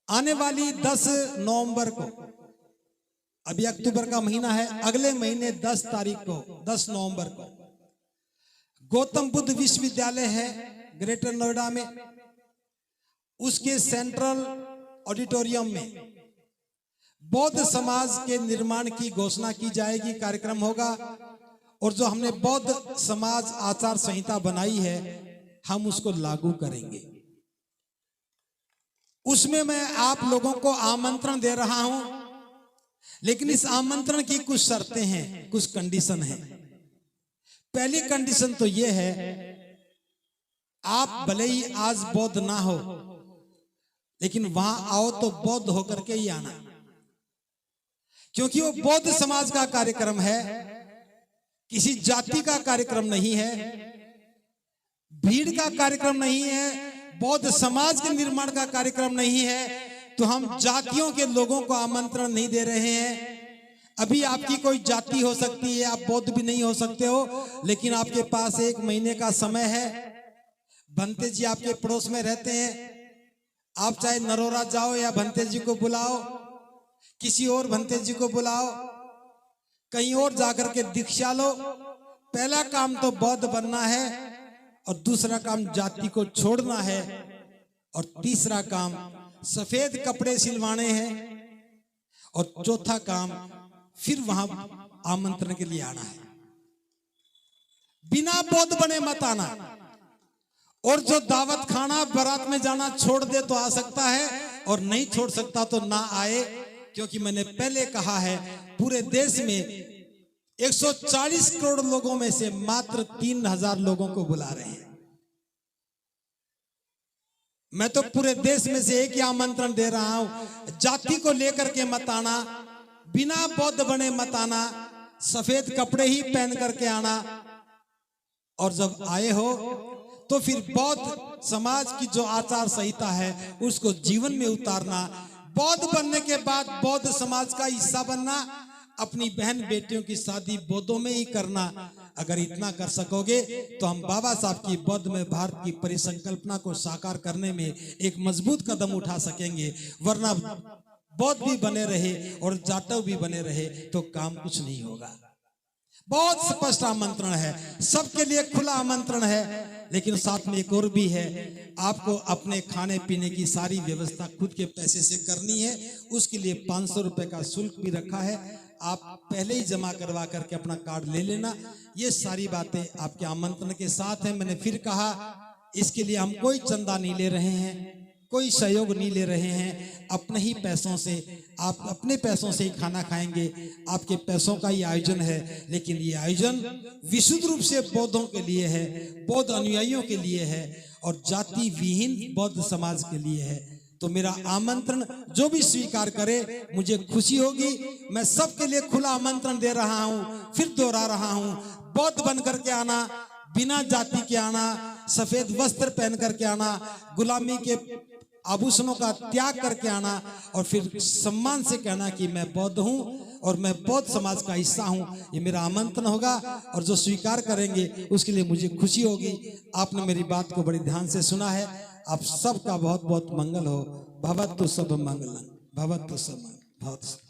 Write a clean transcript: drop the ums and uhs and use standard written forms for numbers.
आने वाली 10 नवंबर को, अभी अक्टूबर का महीना है, अगले महीने 10 तारीख को 10 नवंबर को गौतम बुद्ध विश्वविद्यालय है ग्रेटर नोएडा में, उसके सेंट्रल ऑडिटोरियम में बौद्ध समाज के निर्माण की घोषणा की जाएगी। कार्यक्रम होगा और जो हमने बौद्ध समाज आचार संहिता बनाई है हम उसको लागू करेंगे। उसमें मैं आप लोगों को आमंत्रण दे रहा हूं, लेकिन इस आमंत्रण की कुछ शर्तें हैं, कुछ कंडीशन हैं। पहली कंडीशन तो यह है, आप भले ही आज बौद्ध ना हो लेकिन वहां आओ तो बौद्ध होकर के ही आना, क्योंकि वो बौद्ध समाज का कार्यक्रम है, किसी जाति का कार्यक्रम नहीं है, भीड़ का कार्यक्रम नहीं है, बौद्ध समाज के निर्माण का कार्यक्रम नहीं है। तो हम जातियों के लोगों को आमंत्रण नहीं दे रहे हैं। अभी आपकी कोई जाति हो सकती है, आप बौद्ध भी नहीं हो सकते हो, लेकिन आपके पास 1 महीने का समय है। भंते जी आपके पड़ोस में रहते हैं, आप चाहे नरोरा जाओ या भंते जी को बुलाओ, किसी और भंते जी को बुलाओ, कहीं और जाकर के दीक्षा लो। पहला काम तो बौद्ध बनना है और दूसरा काम जाति को छोड़ना है और तीसरा काम सफेद कपड़े सिलवाने हैं और चौथा काम फिर वहां आमंत्रण के लिए आना है। बिना बौद्ध बने मत आना। और जो दावत खाना बारात में जाना छोड़ दे तो आ सकता है, और नहीं छोड़ सकता तो ना आए, क्योंकि मैंने पहले कहा है पूरे देश में 140 करोड़ लोगों में से मात्र 3000 लोगों को बुला रहे हैं। मैं तो पूरे देश में से एक ही आमंत्रण दे रहा हूं, जाति को लेकर के मत आना, बिना बौद्ध बने मत आना, सफेद कपड़े ही पहन करके आना, और जब आए हो तो फिर बौद्ध समाज की जो आचार संहिता है उसको जीवन में उतारना। बौद्ध बनने के बाद बौद्ध समाज का हिस्सा बनना, अपनी बहन बेटियों की शादी बौद्धों में ही करना। अगर इतना कर सकोगे तो हम बाबा साहब की बौद्ध में भारत की परिसंकल्पना को साकार करने में एक मजबूत कदम उठा सकेंगे। वरना बौद्ध भी बने रहे और जाटव भी बने रहे तो काम कुछ नहीं होगा। बहुत स्पष्ट आमंत्रण है, सबके लिए खुला आमंत्रण है, लेकिन साथ में एक और भी है, आपको अपने खाने पीने की सारी व्यवस्था खुद के पैसे से करनी है। उसके लिए 500 रुपए का शुल्क भी रखा है, आप पहले ही जमा करवा करके अपना कार्ड ले लेना। ये सारी बातें आपके आमंत्रण के साथ है। मैंने फिर कहा, इसके लिए हम कोई चंदा नहीं ले रहे हैं, कोई सहयोग नहीं ले रहे हैं, अपने ही पैसों से, आप अपने पैसों से ही खाना खाएंगे, आपके पैसों का ही आयोजन है। लेकिन ये आयोजन विशुद्ध रूप से बौद्धों के लिए है, बौद्ध अनुयायियों के लिए है और जाति विहीन बौद्ध समाज के लिए है। तो मेरा आमंत्रण जो भी स्वीकार करे मुझे खुशी होगी। मैं सबके लिए खुला आमंत्रण दे रहा हूं, फिर दोहरा रहा हूं, बौद्ध बन करके आना, बिना जाति के आना, सफेद वस्त्र पहन करके आना, गुलामी के आभूषणों का त्याग करके आना और फिर सम्मान से कहना कि मैं बौद्ध हूं और मैं बौद्ध समाज का हिस्सा हूं। ये मेरा आमंत्रण होगा और जो स्वीकार करेंगे उसके लिए मुझे खुशी होगी। आपने मेरी बात को बड़ी ध्यान से सुना है। आप सबका बहुत बहुत मंगल हो। भवतु सब मंगलम, भवतु सब मंगल।